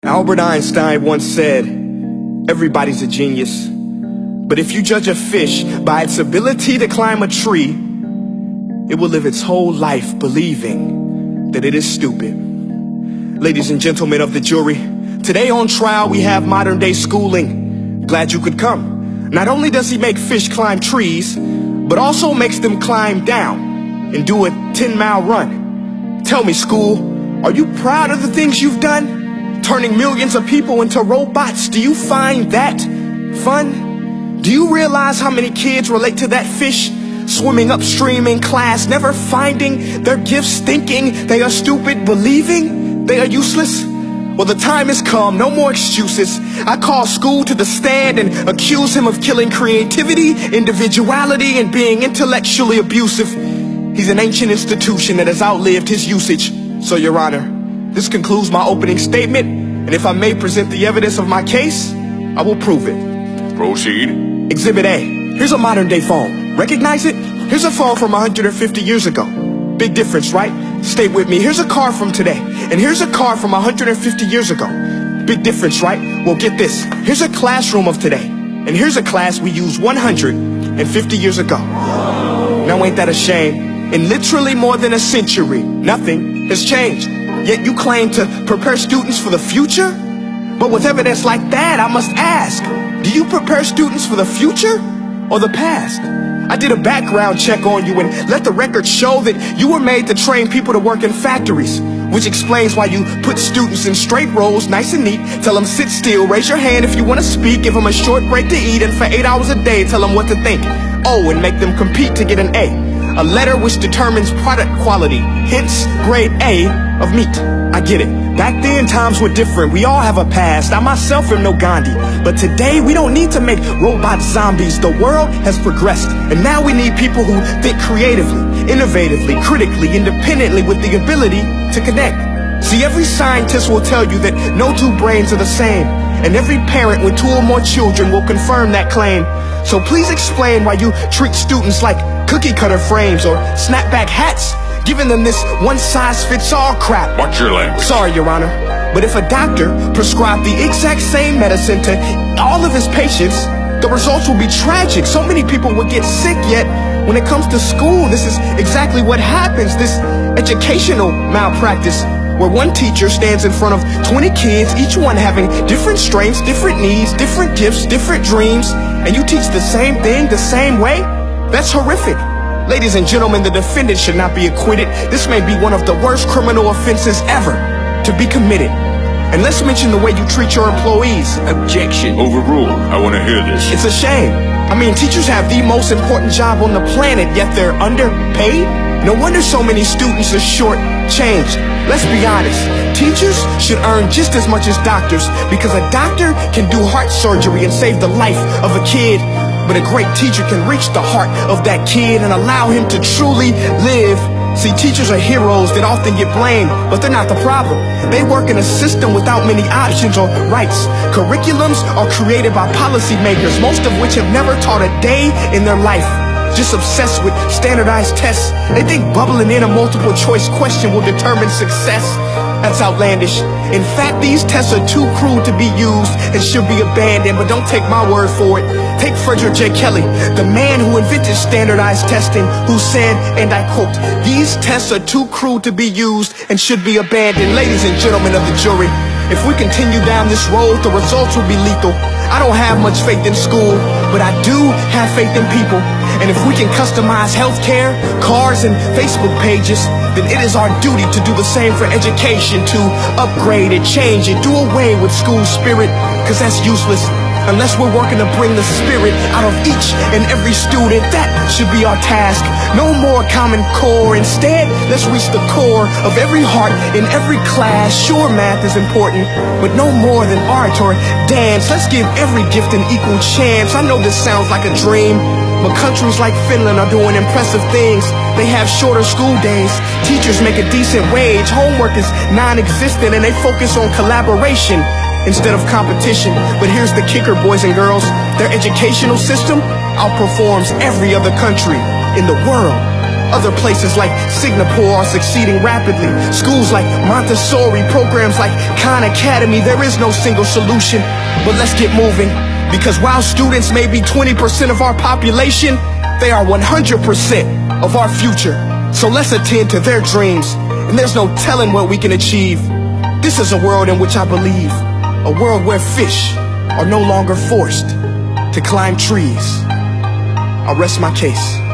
Albert Einstein once said, everybody's a genius, but if you judge a fish by its ability to climb a tree, it will live its whole life believing that it is stupid. Ladies and gentlemen of the jury, today on trial we have modern day schooling. Glad you could come. Not only does he make fish climb trees, but also makes them climb down and do a 10-mile run. Tell me, school, are you proud of the things you've done? Turning millions of people into robots, do you find that fun? Do you realize how many kids relate to that fish swimming upstream in class, never finding their gifts, thinking they are stupid, believing they are useless? Well, the time has come, no more excuses. I call school to the stand and accuse him of killing creativity, individuality, and being intellectually abusive. He's an ancient institution that has outlived his usage. So, Your Honor, this concludes my opening statement, and if I may present the evidence of my case, I will prove it. Proceed. Exhibit A. Here's a modern day phone. Recognize it? Here's a phone from 150 years ago. Big difference, right? Stay with me. Here's a car from today, and here's a car from 150 years ago. Big difference, right? Well, get this. Here's a classroom of today, and here's a class we used 150 years ago. Now ain't that a shame? In literally more than a century, nothing has changed. Yet you claim to prepare students for the future? But with evidence like that, I must ask, do you prepare students for the future or the past? I did a background check on you and let the record show that you were made to train people to work in factories, which explains why you put students in straight rows, nice and neat, tell them sit still, raise your hand if you want to speak, give them a short break to eat, and for 8 hours a day tell them what to think. Oh, and make them compete to get an A letter which determines product quality, hence grade A of meat. I get it. Back then, times were different. We all have a past. I myself am no Gandhi. But today, we don't need to make robot zombies. The world has progressed. And now we need people who think creatively, innovatively, critically, independently, with the ability to connect. See, every scientist will tell you that no two brains are the same. And every parent with 2 or more children will confirm that claim. So please explain why you treat students like cookie cutter frames or snapback hats, giving them this one-size-fits-all crap. Watch your language. Sorry, Your Honor, but if a doctor prescribed the exact same medicine to all of his patients, the results will be tragic. So many people would get sick, yet when it comes to school, this is exactly what happens. This educational malpractice, where one teacher stands in front of 20 kids, each one having different strengths, different needs, different gifts, different dreams, and you teach the same thing the same way? That's horrific. Ladies and gentlemen, the defendant should not be acquitted. This may be one of the worst criminal offenses ever to be committed. And let's mention the way you treat your employees. Objection. Overruled. I want to hear this. It's a shame. I mean, teachers have the most important job on the planet, yet they're underpaid? No wonder so many students are short-changed. Let's be honest. Teachers should earn just as much as doctors, because a doctor can do heart surgery and save the life of a kid. But a great teacher can reach the heart of that kid and allow him to truly live. See, teachers are heroes that often get blamed, but they're not the problem. They work in a system without many options or rights. Curriculums are created by policymakers, most of which have never taught a day in their life. Just obsessed with standardized tests. They think bubbling in a multiple choice question will determine success. That's outlandish. In fact, these tests are too cruel to be used and should be abandoned, but don't take my word for it. Take Frederick J. Kelly, the man who invented standardized testing, who said, and I quote, "These tests are too cruel to be used and should be abandoned." Ladies and gentlemen of the jury, if we continue down this road, the results will be lethal. I don't have much faith in school, but I do have faith in people. And if we can customize healthcare, cars, and Facebook pages, then it is our duty to do the same for education, to upgrade it, change it, do away with school spirit, because that's useless. Unless we're working to bring the spirit out of each and every student, that should be our task. No more Common Core. Instead, let's reach the core of every heart in every class. Sure, math is important, but no more than art or dance. Let's give every gift an equal chance. I know this sounds like a dream, but countries like Finland are doing impressive things. They have shorter school days. Teachers make a decent wage. Homework is non-existent, and they focus on collaboration instead of competition. But here's the kicker, boys and girls. Their educational system outperforms every other country in the world. Other places like Singapore are succeeding rapidly. Schools like Montessori, programs like Khan Academy. There is no single solution, but let's get moving. Because while students may be 20% of our population, they are 100% of our future. So let's attend to their dreams, and there's no telling what we can achieve. This is a world in which I believe, a world where fish are no longer forced to climb trees. I'll rest my case.